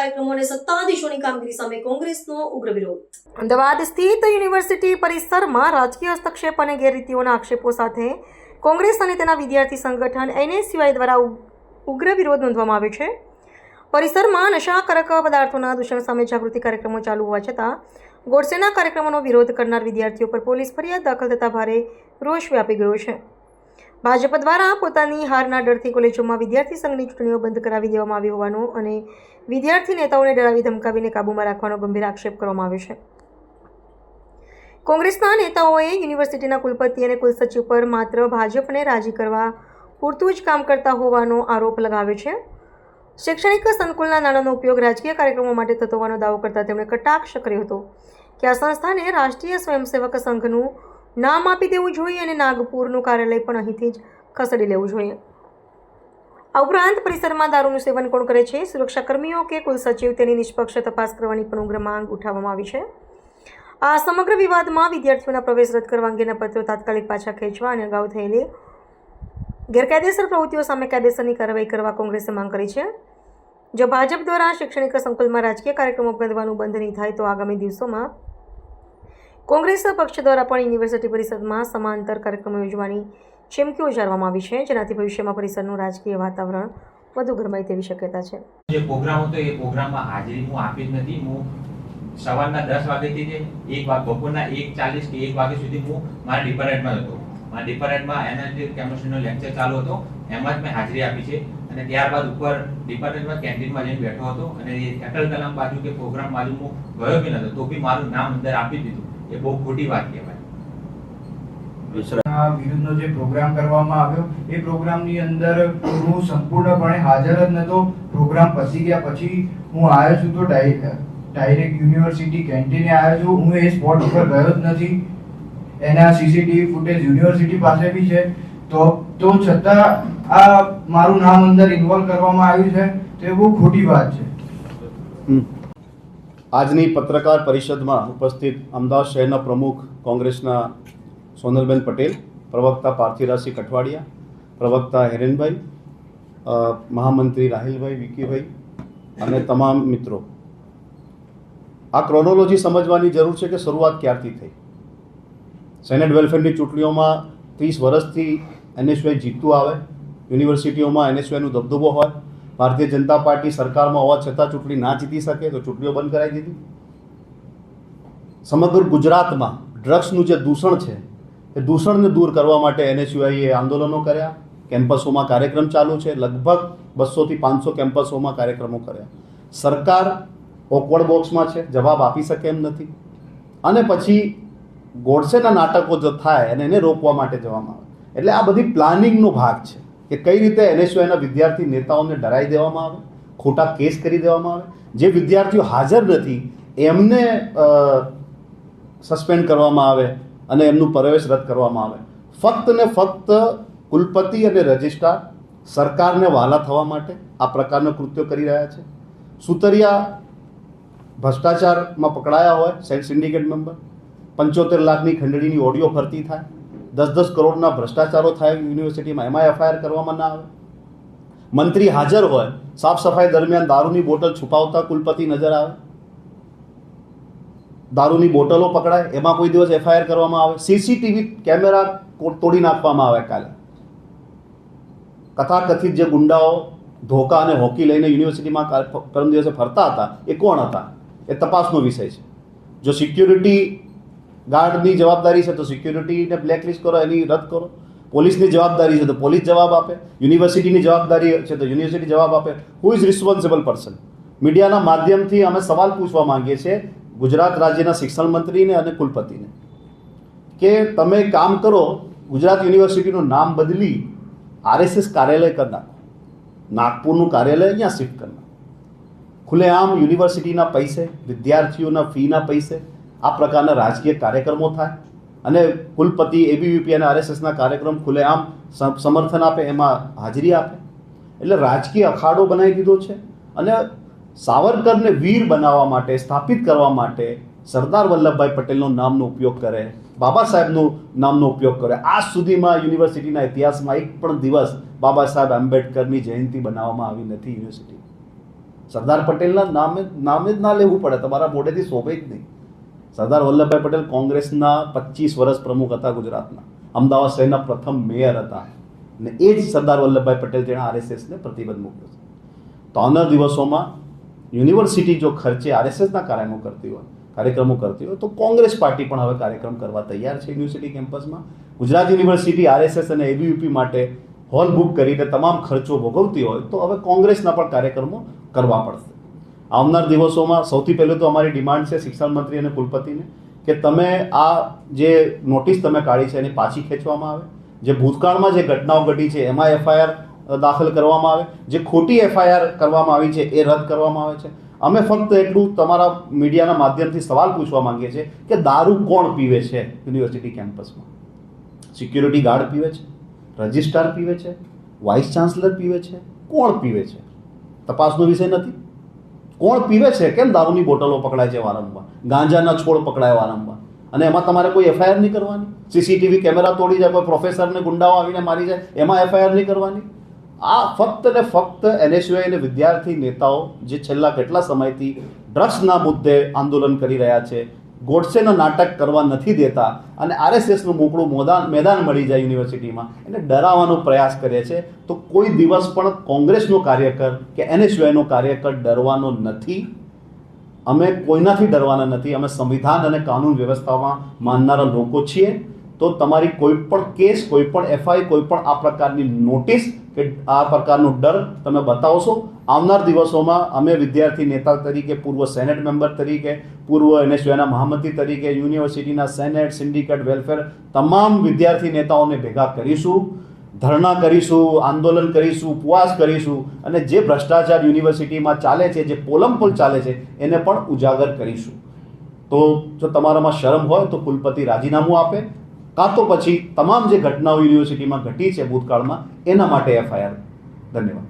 કાર્યક્રમો અને સત્તાધીશોની કામગીરી સામે કોંગ્રેસનો ઉગ્ર વિરોધ. અમદાવાદ સ્થિત યુનિવર્સિટી પરિસરમાં રાજકીય હસ્તક્ષેપ અને ગેરરીતિઓના આક્ષેપો સાથે કોંગ્રેસ અને તેના વિદ્યાર્થી સંગઠન NSUI દ્વારા ઉગ્ર વિરોધ નોંધવામાં આવ્યો છે. પરિસરમાં નશાકારક પદાર્થોના દૂષણ સામે જાગૃતિ કાર્યક્રમો ચાલુ હોવા છતાં ગોડસેના કાર્યક્રમોનો વિરોધ કરનાર વિદ્યાર્થીઓ પર પોલીસ ફરિયાદ દાખલ થતાં ભારે રોષ વ્યાપી ગયો છે. ભાજપ દ્વારા પોતાની હારના ડરથી કોલેજોમાં વિદ્યાર્થી સંઘની ચૂંટણીઓ બંધ કરાવી દેવામાં આવી હોવાનો અને વિદ્યાર્થી નેતાઓને ડરાવી ધમકાવીને કાબૂમાં રાખવાનો ગંભીર આક્ષેપ કરવામાં આવ્યો છે. કોંગ્રેસના નેતાઓએ યુનિવર્સિટીના કુલપતિ અને કુલસચિવ પર માત્ર ભાજપને રાજી કરવા પૂરતું જ કામ કરતા હોવાનો આરોપ લગાવ્યો છે. શૈક્ષણિક સંકુલના નાણાંનો ઉપયોગ રાજકીય કાર્યક્રમો માટે થતો હોવાનો દાવો કરતા તેમણે કટાક્ષ કર્યો હતો કે આ સંસ્થાને રાષ્ટ્રીય સ્વયંસેવક સંઘનું નામ આપી દેવું જોઈએ અને નાગપુરનું કાર્યાલય પણ અહીંથી જ ખસેડી લેવું જોઈએ. આ ઉપરાંત પરિસરમાં દારૂનું સેવન કોણ કરે છે, સુરક્ષાકર્મીઓ કે કુલસચિવ, તેની નિષ્પક્ષ તપાસ કરવાની પણ ઉગ્ર માંગ ઉઠાવવામાં આવી છે. આ સમગ્ર વિવાદમાં વિદ્યાર્થીઓના પ્રવેશ રદ કરવા અંગેના પત્રો તાત્કાલિક પાછા ખેંચવા અને અગાઉ થયેલી ગેરકાયદેસર પ્રવૃત્તિઓ સામે કાયદેસરની કાર્યવાહી કરવા કોંગ્રેસે માંગ કરી છે. જો ભાજપ દ્વારા શૈક્ષણિક સંકુલમાં રાજકીય કાર્યક્રમો બંધવાનું બંધ નહીં થાય તો આગામી દિવસોમાં કોંગ્રેસ પક્ષ દ્વારા પણ યુનિવર્સિટી પરિષદમાં સમાંતર કાર્યક્રમો યોજવાની ચીમકી ઉચ્ચારવામાં આવી છે, જેનાથી ભવિષ્યમાં પરિસરનું રાજકીય વાતાવરણ વધુ ગરમાય તેવી શક્યતા છે. જે પ્રોગ્રામ હતો એ પ્રોગ્રામમાં હાજરી હું આપી જ નથી. હું સવારના 10 વાગ્યાથી બપોરના 1:40 કે 1 વાગ્યા સુધી હું મારા ડિપાર્ટમેન્ટમાં હતો. મારા ડિપાર્ટમેન્ટમાં એનાલિટિક કેમિસ્ટ્રીનો લેક્ચર ચાલુ હતો, એમાં જ મેં હાજરી આપી છે. અને ત્યારબાદ ઉપર ડિપાર્ટમેન્ટમાં કેન્ટીનમાં જઈને બેઠો હતો અને અટલ કલામ બાજુ કે પ્રોગ્રામ બાજુ હું ગયો બી નતો, તો બી મારું નામ અંદર આપી દીધું. એ બહુ ખોટી વાત કહેવાય. વિરુદ્ધનો જે પ્રોગ્રામ કરવામાં આવ્યો એ પ્રોગ્રામની અંદર હું સંપૂર્ણપણે હાજર જ નહોતો. પ્રોગ્રામ પતી ગયા પછી હું આવ્યો છું તો ડાયરેક્ટ યુનિવર્સિટી કેન્ટીને આવ્યો છું. હું એ સ્પોટ ઉપર ગયો જ નથી. એના સીસીટીવી ફૂટેજ યુનિવર્સિટી પાસે બી છે. તો છતાં આ મારું નામ અંદર ઇન્વોલ્વ કરવામાં આવ્યું છે, તો એ બહુ ખોટી વાત છે. આજની પત્રકાર પરિષદમાં ઉપસ્થિત અમદાવાદ શહેરના પ્રમુખ કોંગ્રેસના સોનલબેન પટેલ, પ્રવક્તા પાર્થિવરાજસિંહ કઠવાડિયા, પ્રવક્તા હિરેનભાઈ, મહામંત્રી રાહિલભાઈ, વિકીભાઈ અને તમામ મિત્રો, આ ક્રોનોલોજી સમજવાની જરૂર છે કે શરૂઆત ક્યારથી થઈ. સેનેટ વેલફેરની ચૂંટણીઓમાં 30 વર્ષથી NSUI જીતતું આવે, યુનિવર્સિટીઓમાં NSUIનો દબદબો હોય. ભારતીય જનતા પાર્ટી સરકારમાં હોવા છતાં ચૂંટણી ના જીતી શકે તો ચૂંટણીઓ બંધ કરાવી દીધી. સમગ્ર ગુજરાતમાં ડ્રગ્સનું જે દૂષણ છે એ દૂષણને દૂર કરવા માટે NSUIએ આંદોલનો કર્યા, કેમ્પસોમાં કાર્યક્રમ ચાલુ છે. લગભગ 200 થી 500 કેમ્પસોમાં કાર્યક્રમો કર્યા. સરકાર ઓકવર્ડ બોક્સમાં છે, જવાબ આપી શકે એમ નથી. અને પછી ગોડસેના નાટકો જો થાય અને એને રોકવા માટે જવામાં આવે. એટલે આ બધી પ્લાનિંગનો ભાગ છે કે કઈ રીતે NSUIના વિદ્યાર્થી નેતાઓને ડરાવી દેવામાં આવે, ખોટા કેસ કરી દેવામાં આવે. જે વિદ્યાર્થીઓ હાજર નથી એમને સસ્પેન્ડ કરવામાં આવે અને એમનું પ્રવેશ રદ કરવામાં આવે. ફક્ત ને ફક્ત કુલપતિ અને રજિસ્ટ્રાર સરકારને વહાલા થવા માટે આ પ્રકારના કૃત્યો કરી રહ્યા છે. સુતરિયા ભ્રષ્ટાચારમાં પકડાયા હોય, સિન્ડિકેટ મેમ્બર, 75 લાખની ખંડણીની ઓડિયો ફરતી થાય, 10-10 કરોડના ભ્રષ્ટાચારો થાય યુનિવર્સિટીમાં, એમાં FIR કરવામાં ના આવે. મંત્રી હાજર હોય, સાફ સફાઈ દરમિયાન દારૂની બોટલ છુપાવતા કુલપતિ નજર આવે, દારૂની બોટલો પકડાય, એમાં કોઈ દિવસ FIR કરવામાં આવે. CCTV કેમેરા તોડી નાખવામાં આવે. કાલે કથાકથિત જે ગુંડાઓ ધોકા અને હોકી લઈને યુનિવર્સિટીમાં પરમ દિવસે ફરતા હતા એ કોણ હતા એ તપાસનો વિષય છે. જો સિક્યુરિટી ગાર્ડની જવાબદારી છે તો સિક્યુરિટીને બ્લેકલિસ્ટ કરો, એની રદ કરો. પોલીસની જવાબદારી છે તો પોલીસ જવાબ આપે, યુનિવર્સિટીની જવાબદારી છે તો યુનિવર્સિટી જવાબ આપે. Who is responsible person? મીડિયાના માધ્યમથી અમે સવાલ પૂછવા માંગીએ છીએ ગુજરાત રાજ્યના શિક્ષણ મંત્રીને અને કુલપતિને કે તમે કામ કરો, ગુજરાત યુનિવર્સિટીનું નામ બદલી RSS કાર્યાલય કરી નાખો, નાગપુરનું કાર્યાલય અહીંયા શિફ્ટ કરી નાખો. ખુલ્લેઆમ યુનિવર્સિટીના પૈસે, વિદ્યાર્થીઓના ફીના પૈસે આ પ્રકારના રાજકીય કાર્યક્રમો થાય અને કુલપતિ ABVP અને RSSના કાર્યક્રમ ખુલ્લેઆમ સમર્થન આપે, એમાં હાજરી આપે. એટલે રાજકીય અખાડો બનાવી દીધો છે. અને સાવરકરને વીર બનાવવા માટે, સ્થાપિત કરવા માટે સરદાર વલ્લભભાઈ પટેલનો નામનો ઉપયોગ કરે, બાબા સાહેબનું નામનો ઉપયોગ કરે. આજ સુધીમાં યુનિવર્સિટીના ઇતિહાસમાં એક પણ દિવસ બાબા સાહેબ આંબેડકરની જયંતિ બનાવવામાં આવી નથી યુનિવર્સિટી. સરદાર પટેલના નામે જ ના લેવું પડે, તમારા મોઢેથી શોભે જ નહીં. સરદાર વલ્લભભાઈ પટેલ કોંગ્રેસના 25 વર્ષ પ્રમુખ હતા ગુજરાતના, અમદાવાદ શહેરના પ્રથમ મેયર હતા, ને એ જ સરદાર વલ્લભભાઈ પટેલ જેણે આરએસએસને પ્રતિબંધ મૂક્યો છે. તો આવનાર દિવસોમાં યુનિવર્સિટી જો ખર્ચે આરએસએસના કાર્યક્રમો કરતી હોય તો કોંગ્રેસ પાર્ટી પણ હવે કાર્યક્રમ કરવા તૈયાર છે યુનિવર્સિટી કેમ્પસમાં. ગુજરાત યુનિવર્સિટી આરએસએસ અને એબીવીપી માટે હોલ બુક કરીને તમામ ખર્ચો ભોગવતી હોય તો હવે કોંગ્રેસના પણ કાર્યક્રમો કરવા પડશે. આવનાર દિવસોમાં સૌથી પહેલું તો અમારી ડિમાન્ડ છે શિક્ષણ મંત્રી અને કુલપતિને કે તમે આ જે નોટિસ તમે કાઢી છે એની પાછી ખેંચવામાં આવે, જે ભૂતકાળમાં જે ઘટનાઓ ઘટી છે એમાં એફઆઈઆર દાખલ કરવામાં આવે, જે ખોટી એફઆઈઆર કરવામાં આવી છે એ રદ કરવામાં આવે છે. અમે ફક્ત એટલું તમારા મીડિયાના માધ્યમથી સવાલ પૂછવા માંગીએ છીએ કે દારૂ કોણ પીવે છે યુનિવર્સિટી કેમ્પસમાં? સિક્યુરિટી ગાર્ડ પીવે છે, રજિસ્ટ્રાર પીવે છે, વાઇસ ચાન્સલર પીવે છે, કોણ પીવે છે? તપાસનો વિષય નથી. કોણ પીવે છે? કેમ દારૂની બોટલો પકડાય છે વારંવાર, ગાંજાના છોડ પકડાય વારંવાર, અને એમાં તમારે કોઈ એફઆઈઆર નહીં કરવાની? સીસીટીવી કેમેરા તોડી જાય, કોઈ પ્રોફેસરને ગુંડાઓ આવીને મારી જાય, એમાં એફઆઈઆર નહીં કરવાની? આ ફક્ત ને ફક્ત એનએસયુઆઈ અને વિદ્યાર્થી નેતાઓ જે છેલ્લા કેટલા સમયથી ડ્રગ્સના મુદ્દે આંદોલન કરી રહ્યા છે, ગોડસેનો નાટક કરવા નથી દેતા અને આરએસએસનું મોકળું મેદાન મળી જાય યુનિવર્સિટીમાં, એને ડરાવવાનો પ્રયાસ કરે છે. તો કોઈ દિવસ પણ કોંગ્રેસનો કાર્યકર કે એનએસયુઆઈનો કાર્યકર ડરવાનો નથી. અમે કોઈનાથી ડરવાના નથી. અમે સંવિધાન અને કાનૂન વ્યવસ્થામાં માનનારા લોકો છીએ. તો તમારી કોઈ પણ કેસ, કોઈ પણ એફઆઈ, કોઈ પણ આ પ્રકારની નોટિસ કે આ પ્રકારનો ડર તમે બતાવશો, આવનાર દિવસોમાં અમે વિદ્યાર્થી નેતા તરીકે, પૂર્વ સેનેટ મેમ્બર તરીકે, પૂર્વ એનએસયુઆઈના મહામંત્રી તરીકે યુનિવર્સિટીના સેનેટ, સિન્ડિકેટ, વેલફેર તમામ વિદ્યાર્થી નેતાઓને ભેગા કરીશું, ધરણા કરીશું, આંદોલન કરીશું, ઉપવાસ કરીશું, અને જે ભ્રષ્ટાચાર યુનિવર્સિટીમાં ચાલે છે, જે પોલમપોલ ચાલે છે, એને પણ ઉજાગર કરીશું. તો જો તમારામાં શરમ હોય તો કુલપતિ રાજીનામું આપે, કાં તો પછી તમામ જે ઘટનાઓ યુનિવર્સિટીમાં ઘટી છે ભૂતકાળમાં એના માટે એફઆઈઆર. ધન્યવાદ.